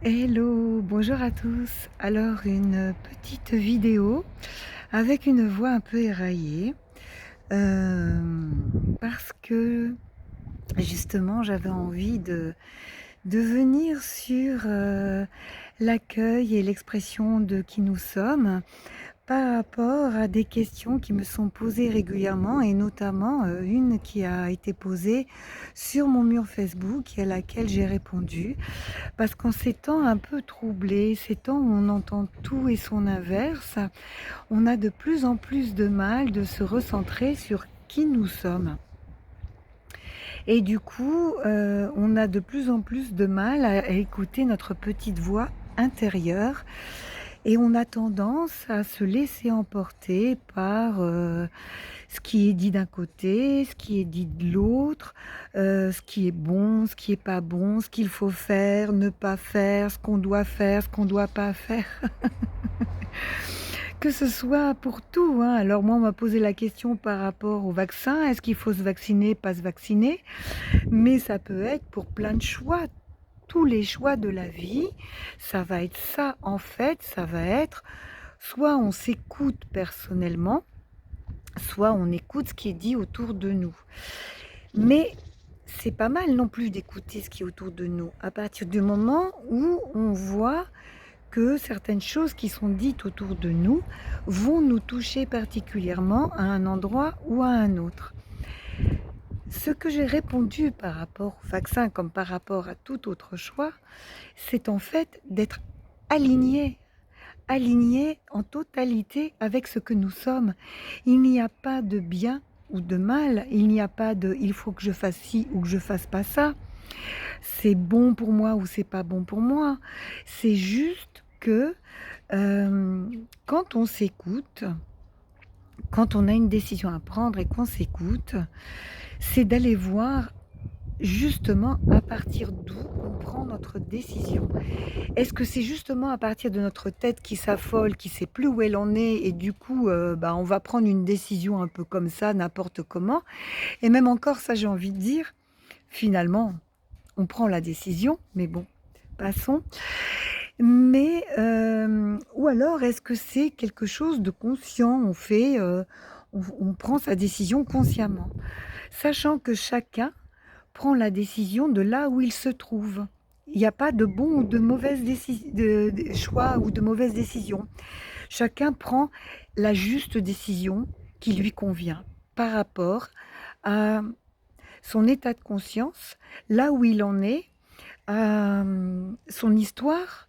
Hello, bonjour à tous. Alors une petite vidéo avec une voix un peu éraillée, parce que justement j'avais envie de venir sur, l'accueil et l'expression de qui nous sommes, par rapport à des questions qui me sont posées régulièrement et notamment, une qui a été posée sur mon mur Facebook et à laquelle j'ai répondu. Parce qu'en ces temps un peu troublés, ces temps où on entend tout et son inverse, on a de plus en plus de mal de se recentrer sur qui nous sommes. Et du coup, on a de plus en plus de mal à écouter notre petite voix intérieure et on a tendance à se laisser emporter par, ce qui est dit d'un côté, ce qui est dit de l'autre, ce qui est bon, ce qui est pas bon, ce qu'il faut faire, ne pas faire, ce qu'on doit pas faire. Que ce soit pour tout, hein. Alors moi, on m'a posé la question par rapport au vaccin. Est-ce qu'il faut se vacciner, pas se vacciner? Mais ça peut être pour plein de choix. Tous les choix de la vie, ça va être ça en fait, ça va être soit on s'écoute personnellement, soit on écoute ce qui est dit autour de nous. Mais c'est pas mal non plus d'écouter ce qui est autour de nous, à partir du moment où on voit que certaines choses qui sont dites autour de nous vont nous toucher particulièrement à un endroit ou à un autre. Ce que j'ai répondu par rapport au vaccin comme par rapport à tout autre choix, c'est en fait d'être aligné, aligné en totalité avec ce que nous sommes. Il n'y a pas de bien ou de mal, il n'y a pas de il faut que je fasse ci ou que je fasse pas ça. C'est bon pour moi ou c'est pas bon pour moi. C'est juste que quand on s'écoute, quand on a une décision à prendre et qu'on s'écoute, c'est d'aller voir justement à partir d'où on prend notre décision. Est-ce que c'est justement à partir de notre tête qui s'affole, qui sait plus où elle en est et du coup, on va prendre une décision un peu comme ça, n'importe comment? Et même encore ça, j'ai envie de dire, finalement, on prend la décision, mais bon, passons. Mais, ou alors est-ce que c'est quelque chose de conscient? On fait, on prend sa décision consciemment, sachant que chacun prend la décision de là où il se trouve. Il n'y a pas de bon ou de mauvaise choix ou de mauvaise décision. Chacun prend la juste décision qui lui convient par rapport à son état de conscience, là où il en est, à son histoire,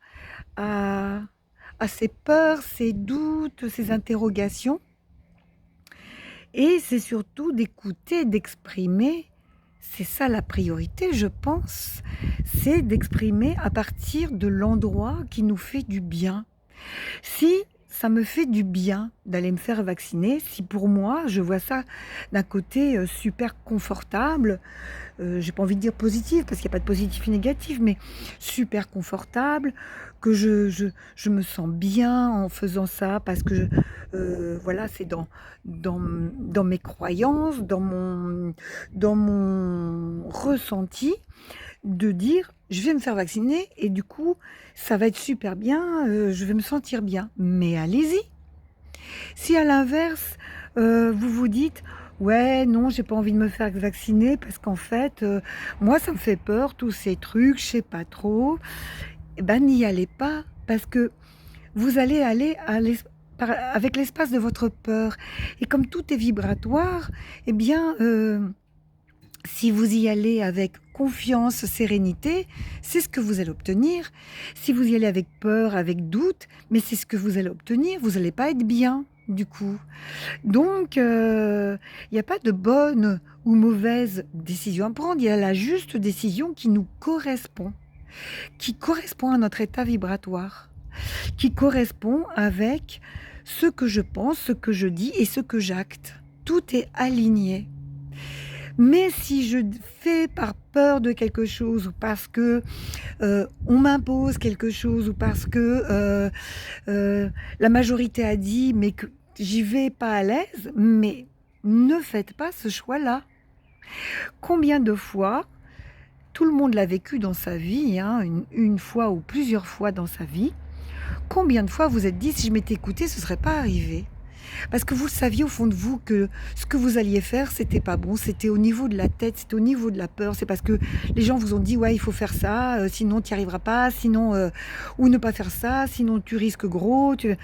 à, à ses peurs, ses doutes, ses interrogations. Et c'est surtout d'écouter, d'exprimer. C'est ça la priorité, je pense. C'est d'exprimer à partir de l'endroit qui nous fait du bien. Si ça me fait du bien d'aller me faire vacciner, si pour moi, je vois ça d'un côté super confortable, j'ai pas envie de dire positif, parce qu'il n'y a pas de positif et négatif, mais super confortable, que je me sens bien en faisant ça, parce que voilà, c'est dans mes croyances, dans mon ressenti, de dire je vais me faire vacciner et du coup ça va être super bien, je vais me sentir bien. Mais allez-y. Si à l'inverse, vous vous dites ouais, non, j'ai pas envie de me faire vacciner parce qu'en fait, moi ça me fait peur tous ces trucs, je sais pas trop. Et ben n'y allez pas parce que vous allez aller avec l'espace de votre peur. Et comme tout est vibratoire, eh bien, si vous y allez avec confiance, sérénité, c'est ce que vous allez obtenir. Si vous y allez avec peur, avec doute, mais c'est ce que vous allez obtenir. Vous n'allez pas être bien, du coup. Donc, il n'y a pas de bonne ou mauvaise décision à prendre. Il y a la juste décision qui correspond à notre état vibratoire, qui correspond avec ce que je pense, ce que je dis et ce que j'acte. Tout est aligné. Mais si je fais par peur de quelque chose ou parce que on m'impose quelque chose ou parce que la majorité a dit mais que j'y vais pas à l'aise, mais ne faites pas ce choix-là. Combien de fois tout le monde l'a vécu dans sa vie, hein, une fois ou plusieurs fois dans sa vie. Combien de fois vous êtes dit: «Si je m'étais écouté, ce ne serait pas arrivé»? Parce que vous saviez au fond de vous que ce que vous alliez faire, c'était pas bon, c'était au niveau de la tête, c'était au niveau de la peur. C'est parce que les gens vous ont dit: «Ouais, il faut faire ça, sinon tu n'y arriveras pas, sinon, ou ne pas faire ça, sinon tu risques gros, tu»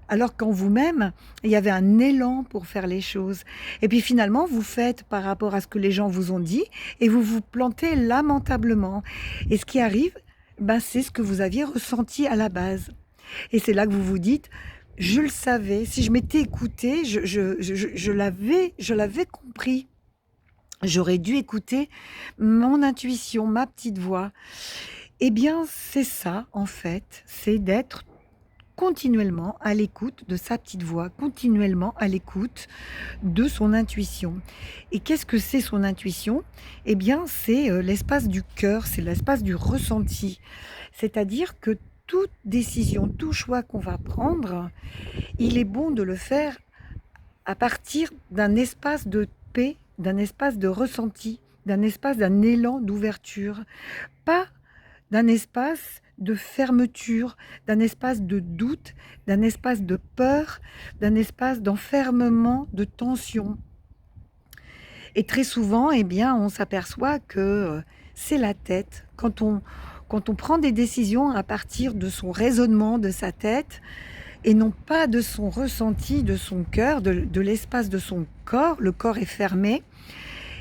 alors qu'en vous-même, il y avait un élan pour faire les choses. Et puis finalement, vous faites par rapport à ce que les gens vous ont dit et vous vous plantez lamentablement. Et ce qui arrive, ben, c'est ce que vous aviez ressenti à la base. Et c'est là que vous vous dites: «Je le savais, si je m'étais écoutée, je l'avais compris. J'aurais dû écouter mon intuition, ma petite voix». Eh bien, c'est ça, en fait, c'est d'être continuellement à l'écoute de sa petite voix, continuellement à l'écoute de son intuition. Et qu'est-ce que c'est son intuition? Eh bien, c'est l'espace du cœur, c'est l'espace du ressenti. C'est-à-dire que toute décision, tout choix qu'on va prendre, il est bon de le faire à partir d'un espace de paix, d'un espace de ressenti, d'un élan d'ouverture, pas d'un espace de fermeture, d'un espace de doute, d'un espace de peur, d'un espace d'enfermement, de tension. Et très souvent, eh bien, on s'aperçoit que c'est la tête. Quand on prend des décisions à partir de son raisonnement, de sa tête, et non pas de son ressenti, de son cœur, de l'espace de son corps, le corps est fermé,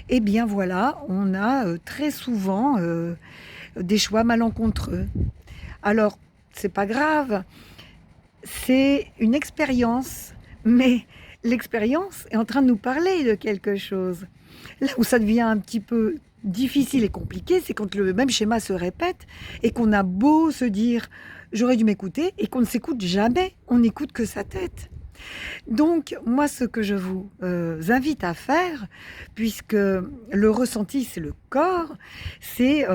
eh bien voilà, on a très souvent des choix malencontreux. Alors, c'est pas grave, c'est une expérience, mais l'expérience est en train de nous parler de quelque chose. Là où ça devient un petit peu difficile et compliqué, c'est quand le même schéma se répète et qu'on a beau se dire j'aurais dû m'écouter et qu'on ne s'écoute jamais, on n'écoute que sa tête. Donc, moi, ce que je vous invite à faire, puisque le ressenti, c'est le corps, c'est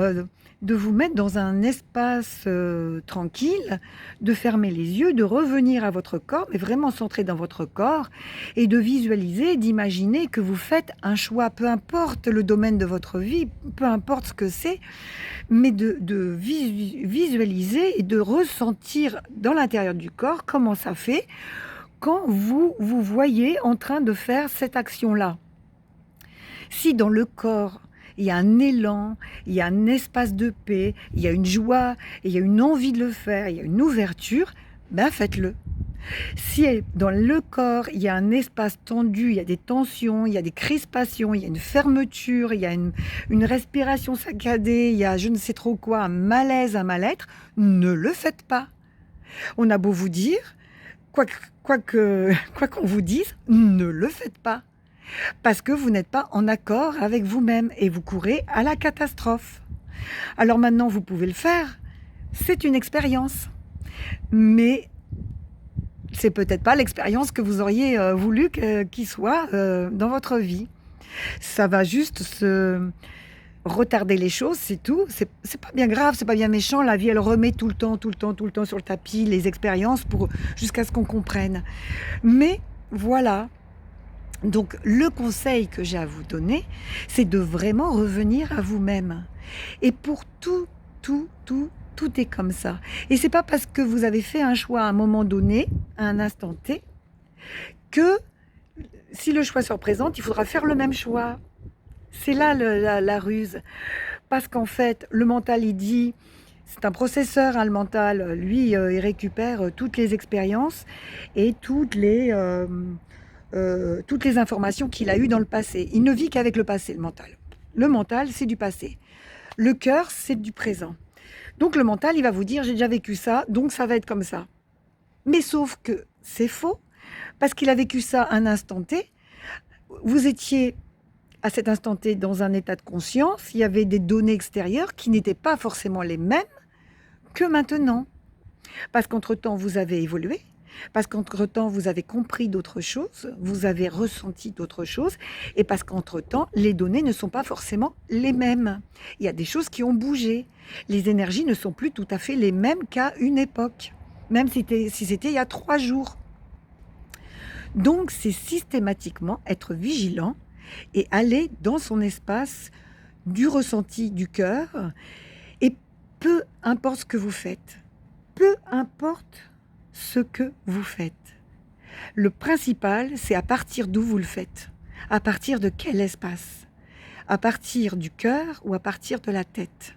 de vous mettre dans un espace tranquille, de fermer les yeux, de revenir à votre corps, mais vraiment centré dans votre corps, et de visualiser, d'imaginer que vous faites un choix, peu importe le domaine de votre vie, peu importe ce que c'est, mais de visualiser et de ressentir dans l'intérieur du corps comment ça fait quand vous vous voyez en train de faire cette action-là. Si dans le corps, il y a un élan, il y a un espace de paix, il y a une joie, il y a une envie de le faire, il y a une ouverture, ben faites-le. Si dans le corps, il y a un espace tendu, il y a des tensions, il y a des crispations, il y a une fermeture, il y a une respiration saccadée, il y a je ne sais trop quoi, un malaise, un mal-être, ne le faites pas. On a beau vous dire, quoi qu'on vous dise, ne le faites pas. Parce que vous n'êtes pas en accord avec vous-même et vous courez à la catastrophe. Alors maintenant, vous pouvez le faire. C'est une expérience. Mais c'est peut-être pas l'expérience que vous auriez voulu qu'il soit dans votre vie. Ça va juste se retarder les choses, c'est tout. C'est pas bien grave, c'est pas bien méchant. La vie, elle remet tout le temps sur le tapis les expériences jusqu'à ce qu'on comprenne. Mais voilà. Donc le conseil que j'ai à vous donner, c'est de vraiment revenir à vous-même. Et pour tout est comme ça. Et c'est pas parce que vous avez fait un choix à un moment donné, à un instant T, que si le choix se représente, il faudra faire le même choix. C'est là la ruse. Parce qu'en fait, le mental, il dit, c'est un processeur, hein, le mental. Lui, il récupère toutes les expériences et toutes les informations qu'il a eues dans le passé. Il ne vit qu'avec le passé, le mental. Le mental, c'est du passé. Le cœur, c'est du présent. Donc le mental, il va vous dire, j'ai déjà vécu ça, donc ça va être comme ça. Mais sauf que c'est faux, parce qu'il a vécu ça un instant T. Vous étiez à cet instant T dans un état de conscience, il y avait des données extérieures qui n'étaient pas forcément les mêmes que maintenant. Parce qu'entre-temps, vous avez évolué, parce qu'entre-temps, vous avez compris d'autres choses, vous avez ressenti d'autres choses, et parce qu'entre-temps, les données ne sont pas forcément les mêmes. Il y a des choses qui ont bougé. Les énergies ne sont plus tout à fait les mêmes qu'à une époque, même si c'était il y a 3 jours. Donc, c'est systématiquement être vigilant et aller dans son espace du ressenti du cœur, et peu importe ce que vous faites, peu importe ce que vous faites. Le principal, c'est à partir d'où vous le faites, à partir de quel espace, à partir du cœur ou à partir de la tête,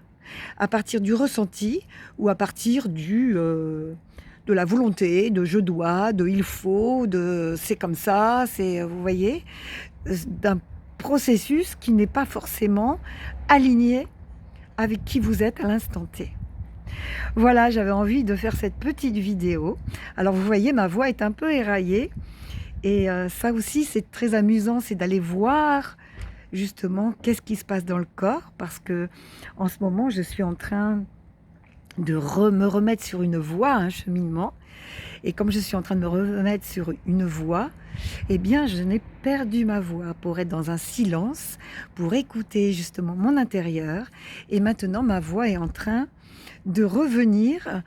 à partir du ressenti ou à partir de la volonté, de je dois, de il faut, de c'est comme ça, c'est, vous voyez, d'un processus qui n'est pas forcément aligné avec qui vous êtes à l'instant T. Voilà, j'avais envie de faire cette petite vidéo. Alors vous voyez, ma voix est un peu éraillée et ça aussi c'est très amusant, c'est d'aller voir justement qu'est-ce qui se passe dans le corps, parce que en ce moment je suis en train de me remettre sur une voie, un cheminement, et comme je suis en train de me remettre sur une voie, eh bien je n'ai perdu ma voix pour être dans un silence, pour écouter justement mon intérieur, et maintenant ma voix est en train de revenir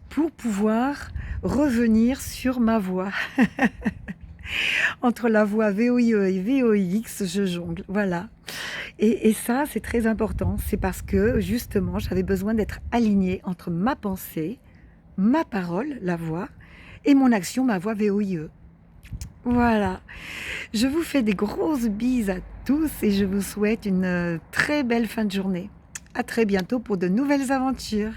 pour pouvoir revenir sur ma voix. Entre la voix VOIE et VOIX, je jongle, voilà. Et ça, c'est très important. C'est parce que, justement, j'avais besoin d'être alignée entre ma pensée, ma parole, la voix, et mon action, ma voix VOIE. Voilà. Je vous fais des grosses bises à tous et je vous souhaite une très belle fin de journée. À très bientôt pour de nouvelles aventures.